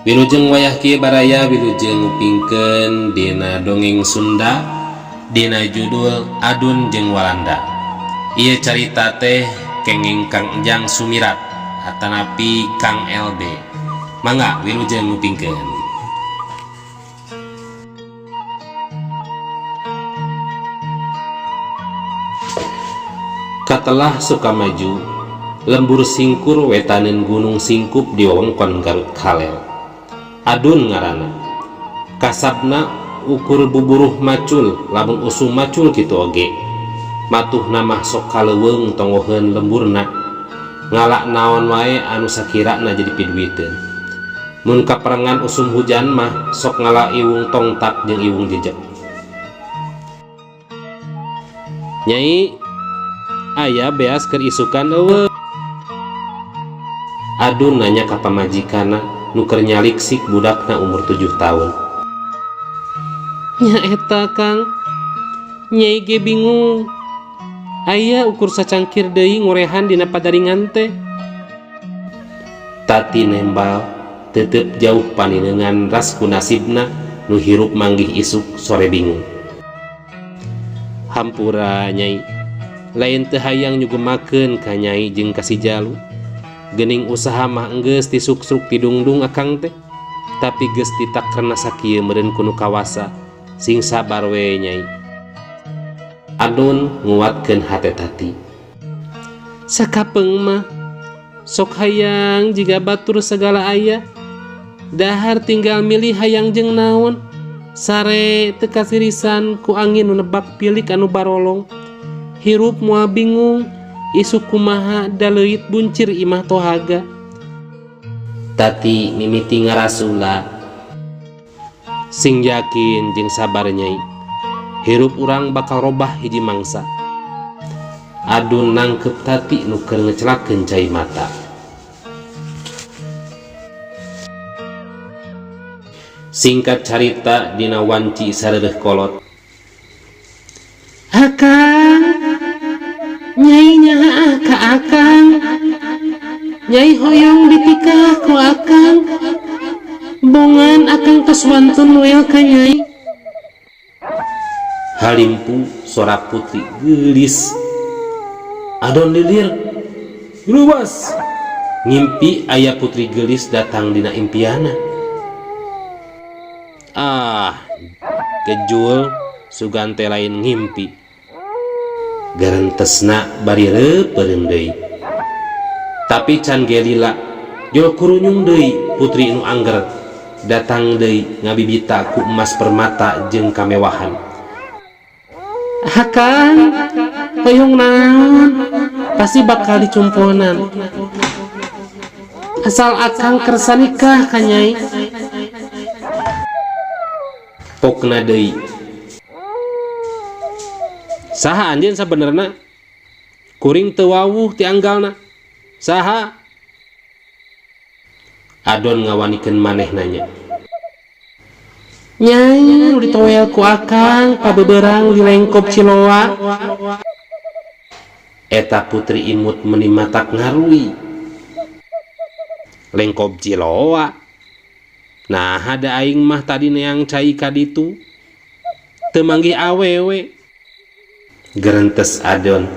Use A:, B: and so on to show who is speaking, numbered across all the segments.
A: Wilujeng wayah kieu baraya wilujeng ngupingkeun dina dongeng Sunda dina judul Adun jeung Walanda. Ieu carita teh kenging Kang Enjang Sumirat atanapi Kang LB. Mangga wilujeng ngupingkeun. Katelah suka maju, lembur singkur wetaneun gunung singkup di wewengkon Garut Khalel. Adun ngaranna. Kasabna ukur buburuh macul, lamun usum macul kitu oge. Matuhna mah sok kaleuweung tongoheun lemburna. Ngalak naon wae anu sakirana jadi piduiteun. Mun kaperangan usum hujan mah sok ngalak iwung tongtak jeung iwung jejeg. Nyai aya beas keur isukan eueuh. Adun nanya ka pamajikana nu keur nyaliksik budakna umur 7 tahun. Nya eta Kang, Nyai ge bingung. Aya ukur sacangkir deui ngorehan dina padaringan teh. Tati nembal tetep jauh paninengan ras ku nasibna nu hirup manggih isuk sore bingung. Hampura Nyai, lain teu hayang nyugemakeun ka Nyai jeung ka si Jalu. Geuning usaha mah enggeus tisuk-suk tidungdung akang teh, tapi geus ditakerna sakieu meureun ku nu kawasa. Sing sabar we Nyai. Adun nguatkeun hate Tati. Sakapeung mah sok hayang jiga batur segala aya. Dahar tinggal milih hayang jeung naon. Sare teu kasirisan ku angin nu nebak pilik anu barolong. Hirup moal bingung, isuk kumaha da leuit buncir imah tohaga. Tati mimiti ngarasula. Sing yakin jeung sabar Nyai, hirup urang bakal robah hiji mangsa. Adun nangkep Tati nu keur ngecelakeun cai mata. Singkat carita dina wanci sareureuk kolot. Akang, Nyai nyaha ka Akang. Nyai hoyong ditikah ku Akang. Bongan Akang kaswantun noel ka Nyai. Halimpu sora putri geulis. Adon lilir, luas. Ngimpi aya putri geulis datang dina impiana. Kejul sugan teh lain ngimpi. Garentesna bari reupeun deui. Tapi can gelila jol kurunyung deui putri nu angger datang deui ngabibita ku emas permata jeung kamewahan. Akang, hoyong naon? Pasti bakal dicumponan. Asal Akang kersa nikah ka Nyai. Pokna deui. Saha anjeun sabenerna? Kuring teu wawuh ti anggalna. Saha? Adon ngawanikeun maneh nanya. Nyai ditoel ku Akang pabeberang di Lengkop Ciloa. Eta putri imut meuni matak ngarui. Lengkop Ciloa. Nah ada aing mah tadi neang cai ka ditu. Teu manggih awewe. Gerentes Adon.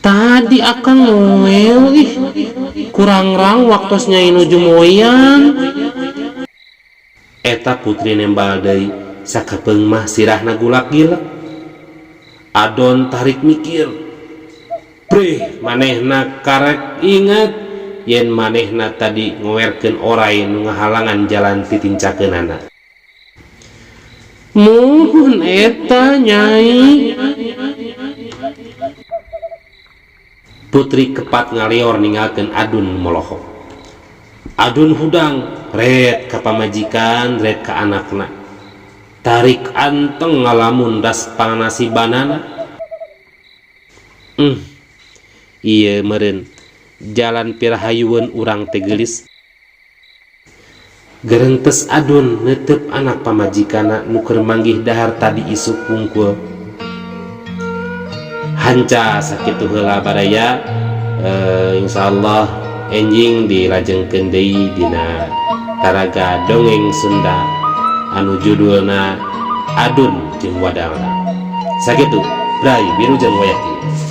A: Tadi Akang noel kurang-rang waktos Nyai nuju moyang. Eta putri nembal deui sakapeung mah sirahna gulak-gilek. Adon tarik mikir. Preh manehna karek ingat yen manehna tadi ngowerkeun oray nu ngahalangan jalan titincakeunana. Muhun eta Nyai. Putri kepat ngalior ninggalkeun Adun molohok. Adun hudang ret ka pamajikan ret ka anakna. Tarik anteng ngalamun das panasibanana. Ieu meureun jalan pirahayueun urang teh geulis. Gerentes Adun neuteup anak pamajikana nu keur manggih dahar tadi isuk pungkul. Hanca sakitu heula baraya insyaallah enjing dilajengkeun deui dina taraga dongeng Sunda anu judulna Adun jeung Wadalna. Sakitu Bray Wilujeng Wayati.